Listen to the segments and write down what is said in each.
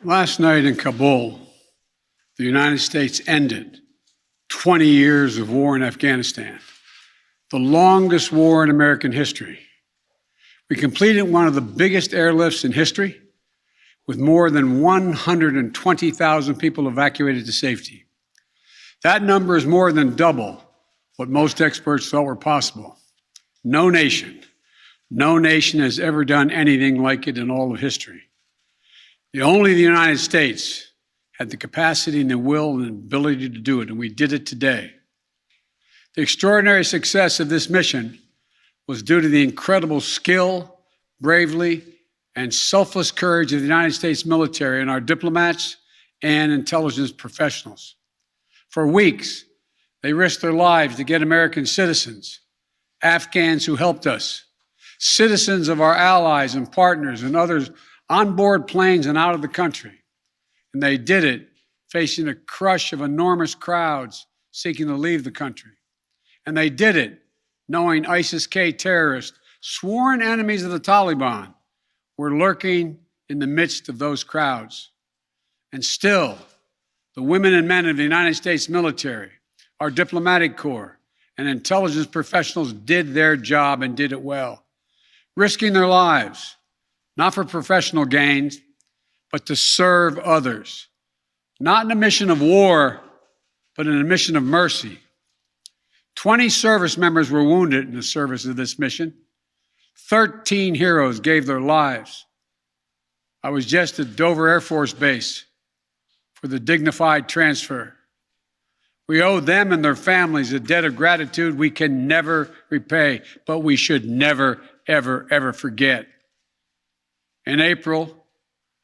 Last night in Kabul, the United States ended 20 years of war in Afghanistan, the longest war in American history. We completed one of the biggest airlifts in history, with more than 120,000 people evacuated to safety. That number is more than double what most experts thought were possible. No nation has ever done anything like it in all of history. Only the United States had the capacity and the will and ability to do it, and we did it today. The extraordinary success of this mission was due to the incredible skill, bravery, and selfless courage of the United States military and our diplomats and intelligence professionals. For weeks, they risked their lives to get American citizens, Afghans who helped us, citizens of our allies and partners and others on board planes and out of the country. And they did it facing a crush of enormous crowds seeking to leave the country. And they did it knowing ISIS-K terrorists, sworn enemies of the Taliban, were lurking in the midst of those crowds. And still, the women and men of the United States military, our diplomatic corps, and intelligence professionals did their job and did it well, risking their lives, not for professional gains, but to serve others, not in a mission of war, but in a mission of mercy. 20 service members were wounded in the service of this mission. 13 heroes gave their lives. I was just at Dover Air Force Base for the dignified transfer. We owe them and their families a debt of gratitude we can never repay, but we should never, ever, ever forget. In April,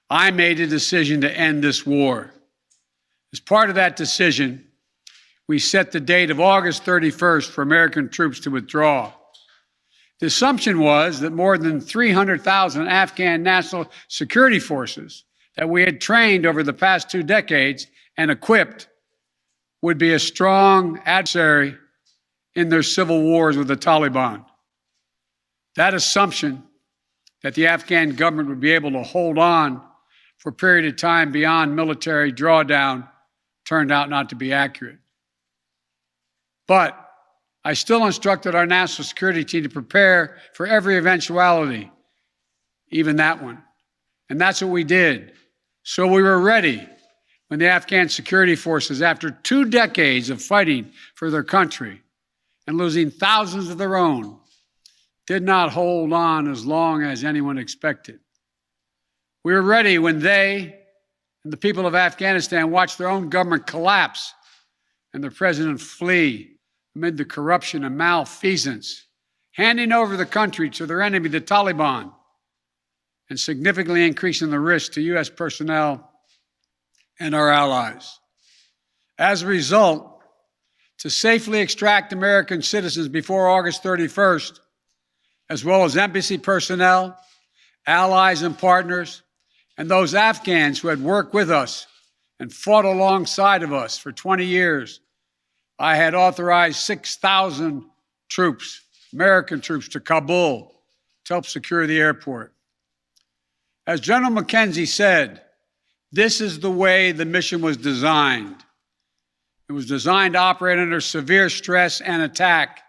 I made a decision to end this war. As part of that decision, we set the date of August 31st for American troops to withdraw. The assumption was that more than 300,000 Afghan national security forces that we had trained over the past 2 decades and equipped would be a strong adversary in their civil wars with the Taliban. That assumption that the Afghan government would be able to hold on for a period of time beyond military drawdown turned out not to be accurate. But I still instructed our national security team to prepare for every eventuality, even that one. And that's what we did. So we were ready when the Afghan security forces, after 2 decades of fighting for their country and losing thousands of their own, did not hold on as long as anyone expected. We were ready when they and the people of Afghanistan watched their own government collapse and their president flee amid the corruption and malfeasance, handing over the country to their enemy, the Taliban, and significantly increasing the risk to U.S. personnel and our allies. As a result, to safely extract American citizens before August 31st, as well as embassy personnel, allies and partners, and those Afghans who had worked with us and fought alongside of us for 20 years, I had authorized 6,000 troops, American troops, to Kabul to help secure the airport. As General McKenzie said, this is the way the mission was designed. It was designed to operate under severe stress and attack,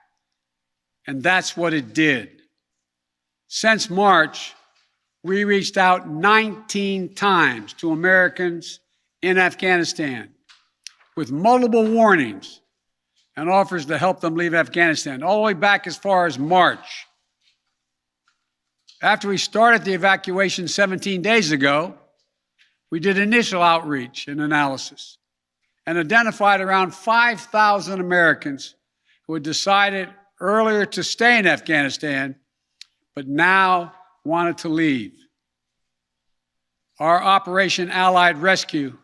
and that's what it did. Since March, we reached out 19 times to Americans in Afghanistan with multiple warnings and offers to help them leave Afghanistan, all the way back as far as March. After we started the evacuation 17 days ago, we did initial outreach and analysis and identified around 5,000 Americans who had decided earlier to stay in Afghanistan, but now wanted to leave. Our Operation Allied Rescue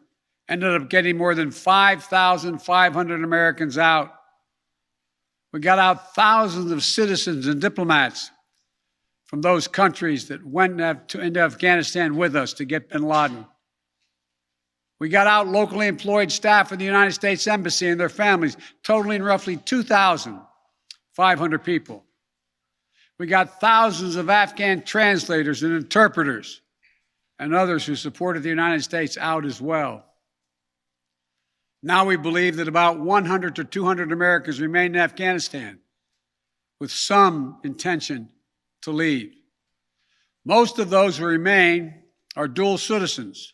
ended up getting more than 5,500 Americans out. We got out thousands of citizens and diplomats from those countries that went into Afghanistan with us to get bin Laden. We got out locally employed staff of the United States Embassy and their families, totaling roughly 2,500 people. We got thousands of Afghan translators and interpreters and others who supported the United States out as well. Now we believe that about 100 to 200 Americans remain in Afghanistan, with some intention to leave. Most of those who remain are dual citizens,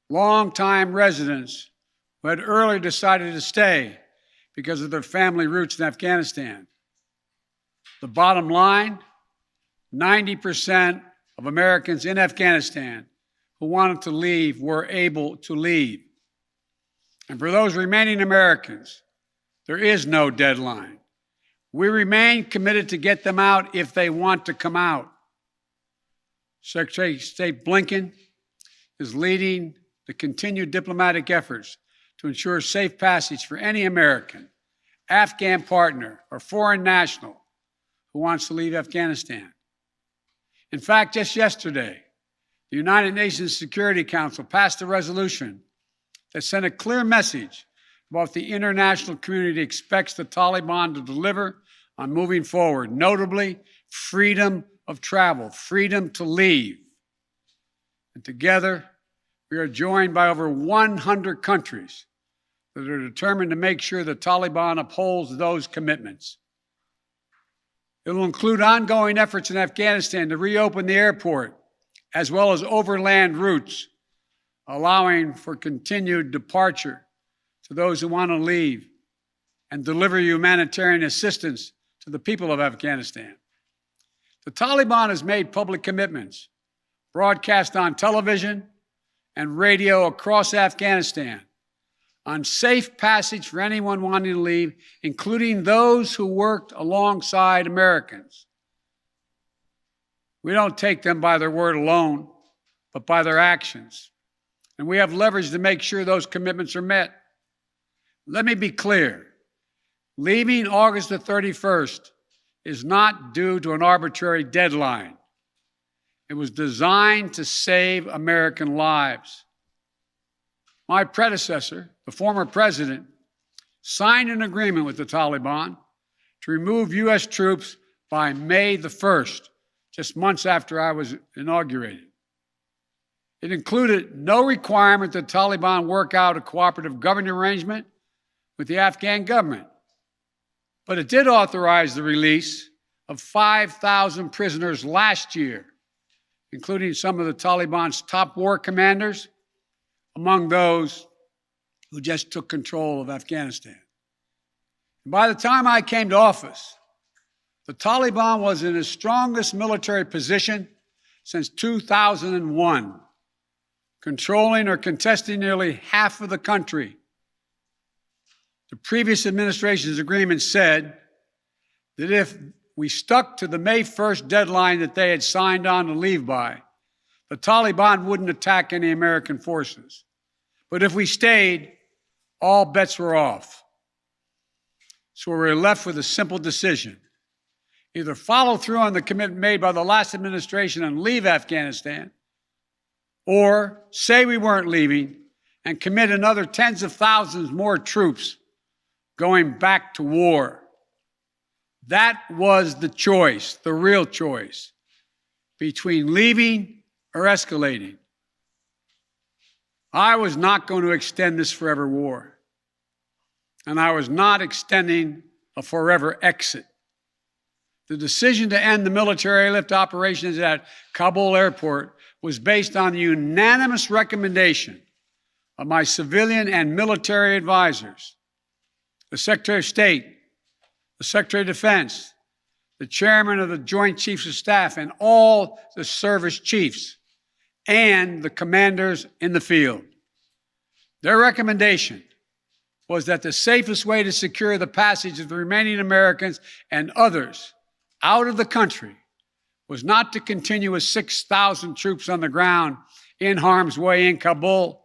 longtime residents who had earlier decided to stay because of their family roots in Afghanistan. The bottom line, 90% of Americans in Afghanistan who wanted to leave were able to leave. And for those remaining Americans, there is no deadline. We remain committed to get them out if they want to come out. Secretary of State Blinken is leading the continued diplomatic efforts to ensure safe passage for any American, Afghan partner, or foreign national who wants to leave Afghanistan. In fact, just yesterday, the United Nations Security Council passed a resolution that sent a clear message about what the international community expects the Taliban to deliver on moving forward, notably freedom of travel, freedom to leave. And together, we are joined by over 100 countries that are determined to make sure the Taliban upholds those commitments. It will include ongoing efforts in Afghanistan to reopen the airport, as well as overland routes, allowing for continued departure to those who want to leave and deliver humanitarian assistance to the people of Afghanistan. The Taliban has made public commitments, broadcast on television and radio across Afghanistan, on safe passage for anyone wanting to leave, including those who worked alongside Americans. We don't take them by their word alone, but by their actions. And we have leverage to make sure those commitments are met. Let me be clear. Leaving August the 31st is not due to an arbitrary deadline. It was designed to save American lives. My predecessor, the former president, signed an agreement with the Taliban to remove U.S. troops by May the 1st, just months after I was inaugurated. It included no requirement that the Taliban work out a cooperative government arrangement with the Afghan government, but it did authorize the release of 5,000 prisoners last year, including some of the Taliban's top war commanders, among those who just took control of Afghanistan. And by the time I came to office, the Taliban was in its strongest military position since 2001, controlling or contesting nearly half of the country. The previous administration's agreement said that if we stuck to the May 1st deadline that they had signed on to leave by, the Taliban wouldn't attack any American forces. But if we stayed, all bets were off. So we were left with a simple decision. Either follow through on the commitment made by the last administration and leave Afghanistan, or say we weren't leaving and commit another tens of thousands more troops going back to war. That was the choice, the real choice, between leaving or escalating. I was not going to extend this forever war, and I was not extending a forever exit. The decision to end the military airlift operations at Kabul airport was based on the unanimous recommendation of my civilian and military advisors, the Secretary of State, the Secretary of Defense, the Chairman of the Joint Chiefs of Staff, and all the service chiefs, and the commanders in the field. Their recommendation was that the safest way to secure the passage of the remaining Americans and others out of the country was not to continue with 6,000 troops on the ground in harm's way in Kabul,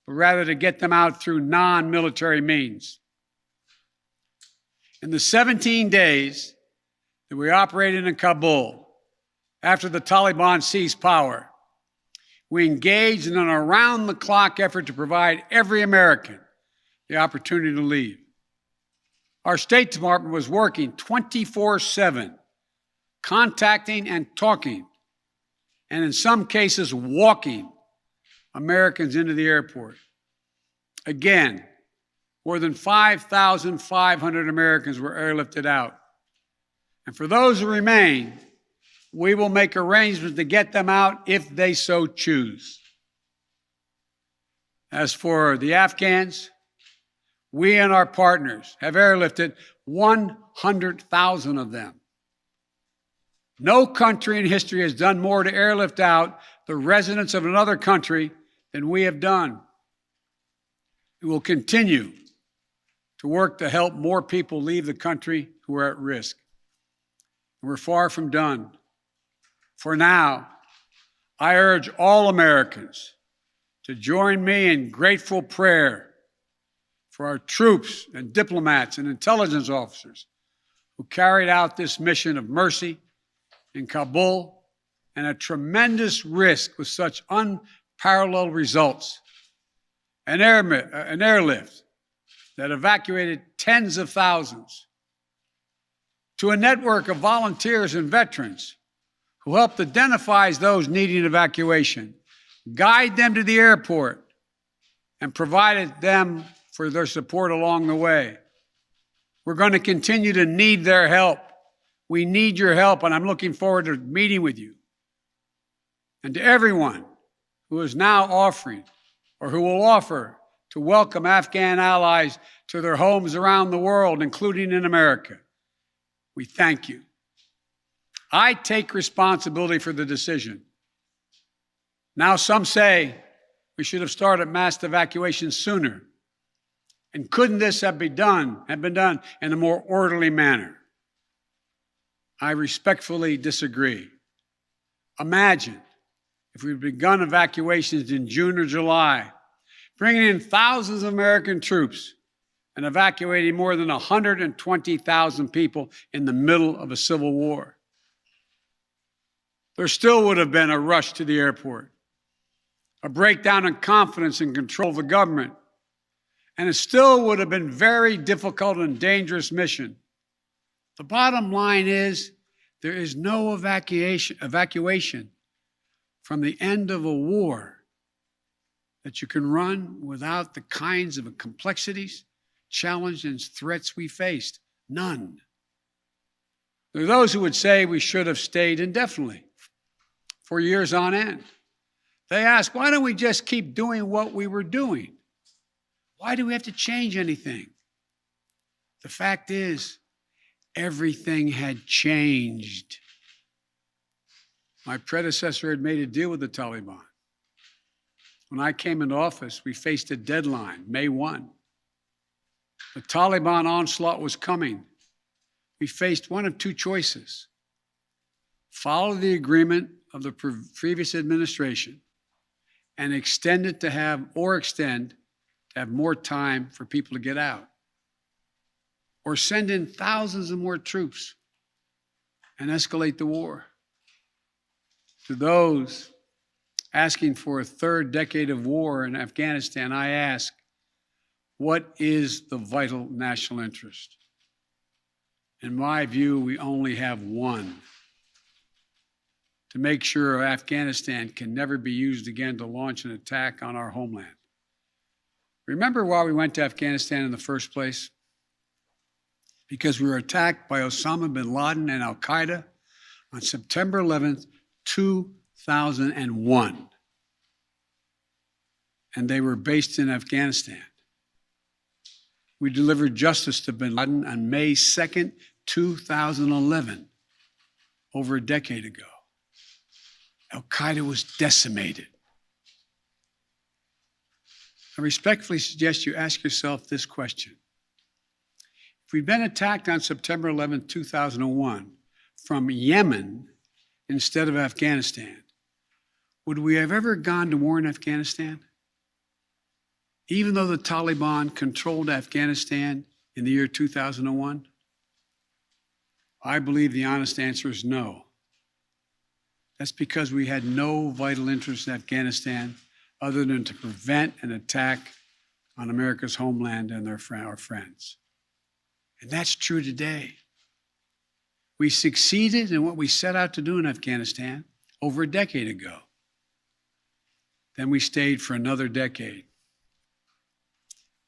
but rather to get them out through non-military means. In the 17 days that we operated in Kabul, after the Taliban seized power, we engaged in an around-the-clock effort to provide every American the opportunity to leave. Our State Department was working 24/7, contacting and talking, and in some cases walking Americans into the airport. Again, more than 5,500 Americans were airlifted out. And for those who remain, we will make arrangements to get them out if they so choose. As for the Afghans, we and our partners have airlifted 100,000 of them. No country in history has done more to airlift out the residents of another country than we have done. We will continue to work to help more people leave the country who are at risk. We're far from done. For now, I urge all Americans to join me in grateful prayer for our troops and diplomats and intelligence officers who carried out this mission of mercy in Kabul and at tremendous risk with such unparalleled results. An airlift that evacuated tens of thousands, to a network of volunteers and veterans who helped identify those needing evacuation, guide them to the airport, and provided them for their support along the way. We're going to continue to need their help. We need your help, and I'm looking forward to meeting with you. And to everyone who is now offering or who will offer to welcome Afghan allies to their homes around the world, including in America, we thank you. I take responsibility for the decision. Now some say we should have started mass evacuation sooner. And couldn't this have been done in a more orderly manner? I respectfully disagree. Imagine if we'd begun evacuations in June or July, bringing in thousands of American troops and evacuating more than 120,000 people in the middle of a civil war. There still would have been a rush to the airport, a breakdown in confidence and control of the government, and it still would have been a very difficult and dangerous mission. The bottom line is there is no evacuation from the end of a war that you can run without the kinds of complexities, challenges, and threats we faced. None. There are those who would say we should have stayed indefinitely for years on end. They ask, why don't we just keep doing what we were doing? Why do we have to change anything? The fact is, everything had changed. My predecessor had made a deal with the Taliban. When I came into office, we faced a deadline, May 1. The Taliban onslaught was coming. We faced one of two choices: follow the agreement of the previous administration and extend to have more time for people to get out, or send in thousands of more troops and escalate the war. To those asking for a third decade of war in Afghanistan, I ask, what is the vital national interest? In my view, we only have one: to make sure Afghanistan can never be used again to launch an attack on our homeland. Remember why we went to Afghanistan in the first place? Because we were attacked by Osama bin Laden and Al Qaeda on September 11th, 2001. And they were based in Afghanistan. We delivered justice to bin Laden on May 2nd, 2011, over a decade ago. Al Qaeda was decimated. I respectfully suggest you ask yourself this question. If we'd been attacked on September 11, 2001, from Yemen instead of Afghanistan, would we have ever gone to war in Afghanistan? Even though the Taliban controlled Afghanistan in the year 2001? I believe the honest answer is no. That's because we had no vital interest in Afghanistan other than to prevent an attack on America's homeland and our friends. And that's true today. We succeeded in what we set out to do in Afghanistan over a decade ago. Then we stayed for another decade.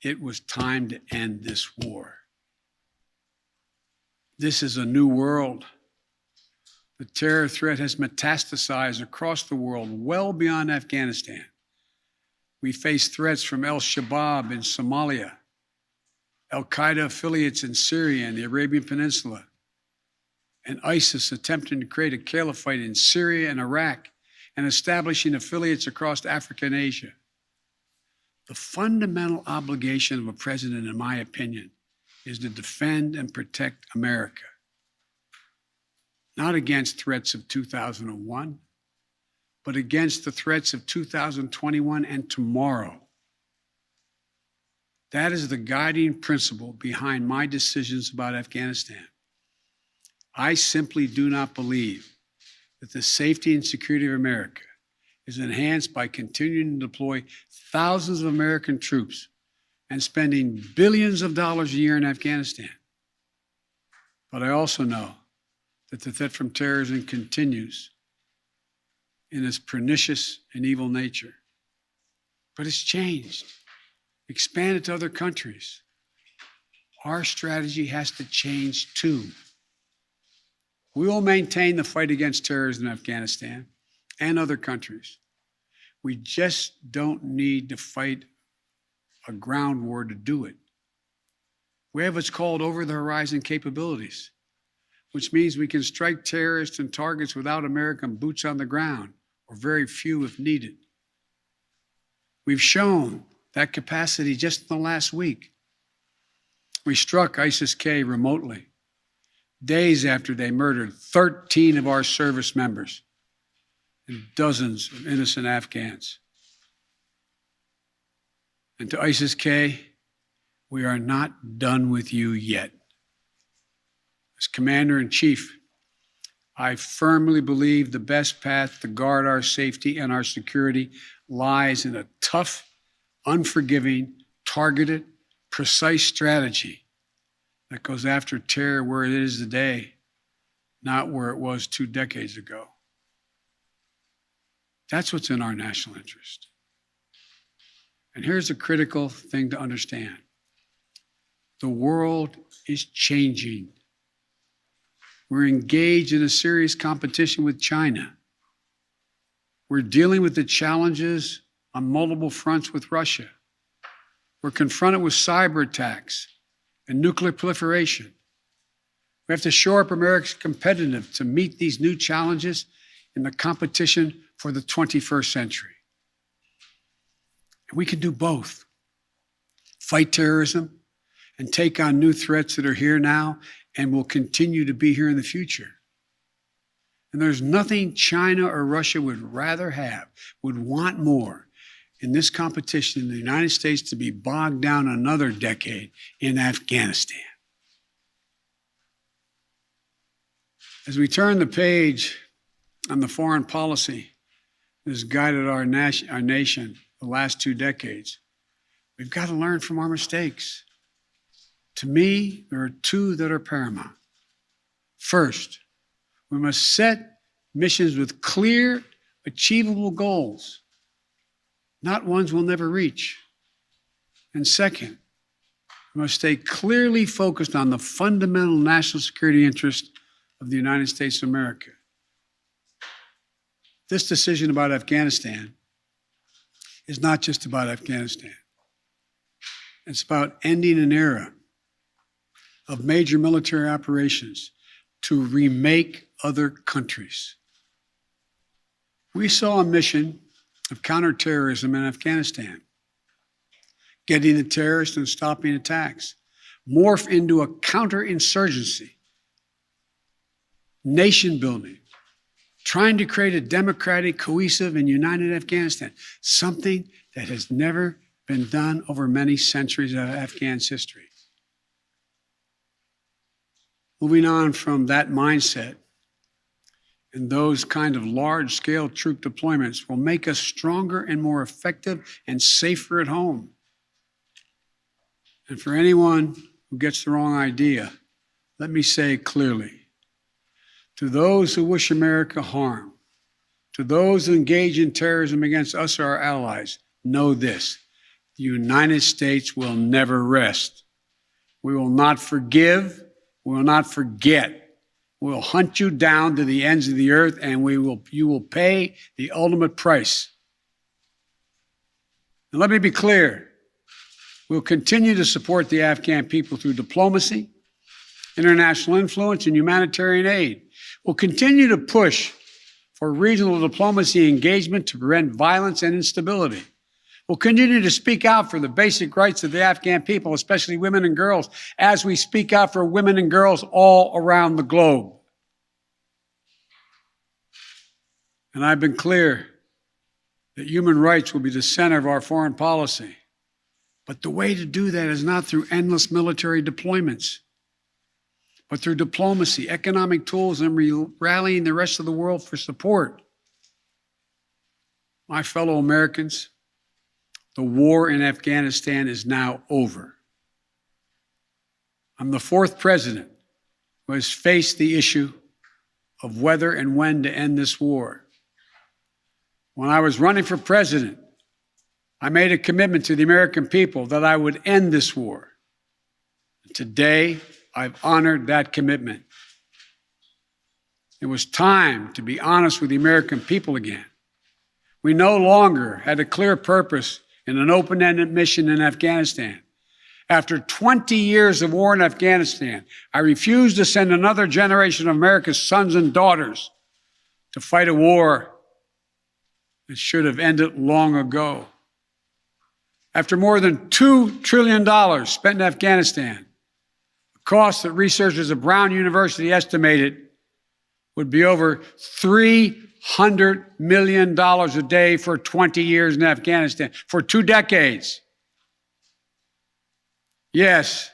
It was time to end this war. This is a new world. The terror threat has metastasized across the world, well beyond Afghanistan. We face threats from al-Shabaab in Somalia, al-Qaeda affiliates in Syria and the Arabian Peninsula, and ISIS attempting to create a caliphate in Syria and Iraq and establishing affiliates across Africa and Asia. The fundamental obligation of a president, in my opinion, is to defend and protect America. Not against threats of 2001, but against the threats of 2021 and tomorrow. That is the guiding principle behind my decisions about Afghanistan. I simply do not believe that the safety and security of America is enhanced by continuing to deploy thousands of American troops and spending billions of dollars a year in Afghanistan. But I also know that the threat from terrorism continues in its pernicious and evil nature. But it's changed, expanded to other countries. Our strategy has to change too. We will maintain the fight against terrorism in Afghanistan and other countries. We just don't need to fight a ground war to do it. We have what's called over-the-horizon capabilities, which means we can strike terrorists and targets without American boots on the ground, or very few if needed. We've shown that capacity just in the last week. We struck ISIS-K remotely, days after they murdered 13 of our service members and dozens of innocent Afghans. And to ISIS-K, we are not done with you yet. As Commander-in-Chief, I firmly believe the best path to guard our safety and our security lies in a tough, unforgiving, targeted, precise strategy that goes after terror where it is today, not where it was 2 decades ago. That's what's in our national interest. And here's a critical thing to understand. The world is changing. We're engaged in a serious competition with China. We're dealing with the challenges on multiple fronts with Russia. We're confronted with cyber attacks and nuclear proliferation. We have to shore up America's competitiveness to meet these new challenges in the competition for the 21st century. And we can do both. Fight terrorism and take on new threats that are here now and will continue to be here in the future. And there's nothing China or Russia would rather have, would want more in this competition in the United States to be bogged down another decade in Afghanistan. As we turn the page on the foreign policy that has guided our nation the last 2 decades, we've got to learn from our mistakes. To me, there are 2 that are paramount. First, we must set missions with clear, achievable goals, not ones we'll never reach. And second, we must stay clearly focused on the fundamental national security interest of the United States of America. This decision about Afghanistan is not just about Afghanistan. It's about ending an era of major military operations to remake other countries. We saw a mission of counterterrorism in Afghanistan, getting the terrorists and stopping attacks, morph into a counterinsurgency, nation building, trying to create a democratic, cohesive, and united Afghanistan, something that has never been done over many centuries of Afghan's history. Moving on from that mindset, and those kind of large-scale troop deployments will make us stronger and more effective and safer at home. And for anyone who gets the wrong idea, let me say clearly, to those who wish America harm, To those who engage in terrorism against us or our allies, know this: the United States will never rest. We will not forgive. We will not forget. We will hunt you down to the ends of the earth, and you will pay the ultimate price. And let me be clear. We'll continue to support the Afghan people through diplomacy, international influence, and humanitarian aid. We'll continue to push for regional diplomacy engagement to prevent violence and instability. We'll continue to speak out for the basic rights of the Afghan people, especially women and girls, as we speak out for women and girls all around the globe. And I've been clear that human rights will be the center of our foreign policy. But the way to do that is not through endless military deployments, but through diplomacy, economic tools, and rallying the rest of the world for support. My fellow Americans, the war in Afghanistan is now over. I'm the fourth president who has faced the issue of whether and when to end this war. When I was running for president, I made a commitment to the American people that I would end this war. Today, I've honored that commitment. It was time to be honest with the American people again. We no longer had a clear purpose in an open-ended mission in Afghanistan. After 20 years of war in Afghanistan, I refused to send another generation of America's sons and daughters to fight a war that should have ended long ago. After more than $2 trillion spent in Afghanistan, a cost that researchers at Brown University estimated would be over $300 million a day for 20 years in Afghanistan, for 2 decades. Yes,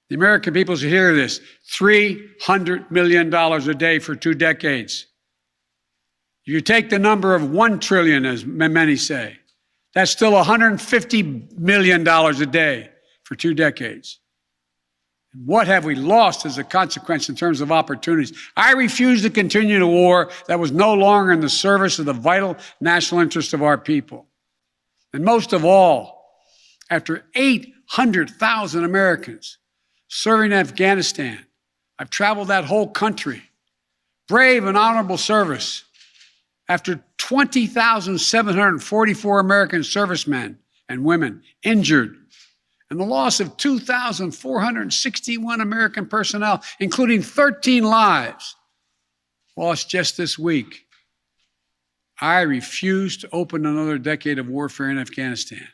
the American people should hear this: $300 million a day for 2 decades. You take the number of 1 trillion, as many say, that's still $150 million a day for 2 decades. What have we lost as a consequence in terms of opportunities? I refuse to continue a war that was no longer in the service of the vital national interest of our people. And most of all, after 800,000 Americans serving in Afghanistan, I've traveled that whole country, brave and honorable service. After 20,744 American servicemen and women injured, and the loss of 2,461 American personnel, including 13 lives, lost just this week, I refuse to open another decade of warfare in Afghanistan.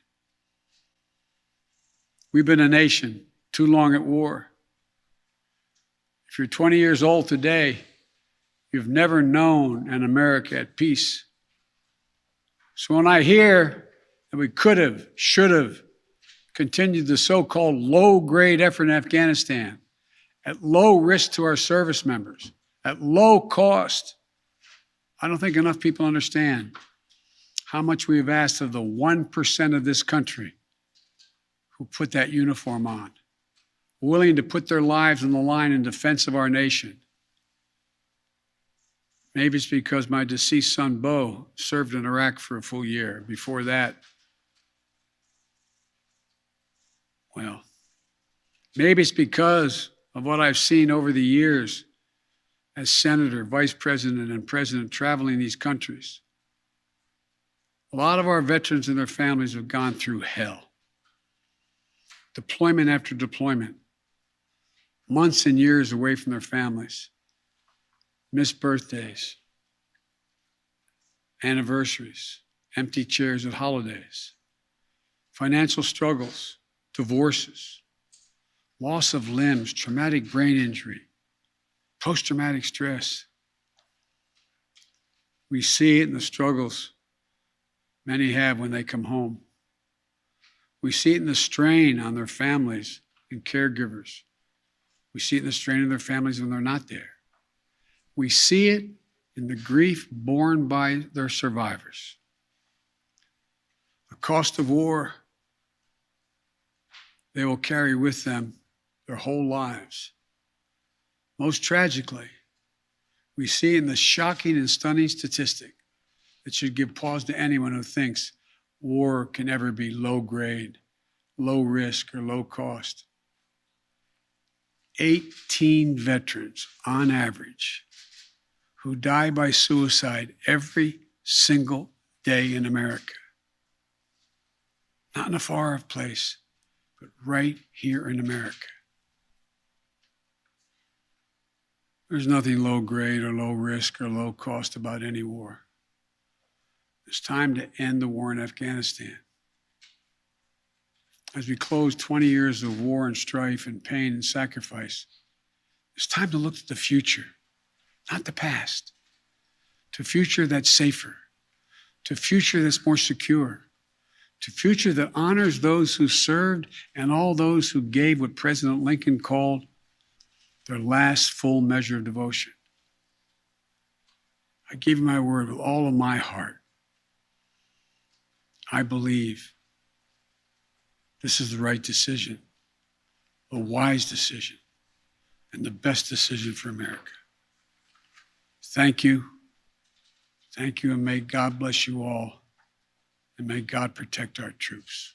We've been a nation too long at war. If you're 20 years old today, you've never known an America at peace. So when I hear that we could have, should have, continued the so-called low-grade effort in Afghanistan at low risk to our service members, at low cost, I don't think enough people understand how much we have asked of the 1% of this country who put that uniform on, willing to put their lives on the line in defense of our nation. Maybe it's because my deceased son, Bo, served in Iraq for a full year. Before that, well, maybe it's because of what I've seen over the years as senator, vice president, and president traveling these countries. A lot of our veterans and their families have gone through hell. Deployment after deployment, months and years away from their families, missed birthdays, anniversaries, empty chairs at holidays, financial struggles, divorces, loss of limbs, traumatic brain injury, post-traumatic stress. We see it in the struggles many have when they come home. We see it in the strain on their families and caregivers. We see it in the strain on their families when they're not there. We see it in the grief borne by their survivors. The cost of war they will carry with them their whole lives. Most tragically, we see in the shocking and stunning statistic that should give pause to anyone who thinks war can ever be low grade, low risk, or low cost. 18 veterans on average who die by suicide every single day in America. Not in a far off place, but right here in America. There's nothing low grade or low risk or low cost about any war. It's time to end the war in Afghanistan. As we close 20 years of war and strife and pain and sacrifice, it's time to look to the future, not the past, to a future that's safer, to a future that's more secure, to a future that honors those who served and all those who gave what President Lincoln called their last full measure of devotion. I give you my word with all of my heart. I believe this is the right decision, a wise decision, and the best decision for America. Thank you. Thank you, and may God bless you all, and may God protect our troops.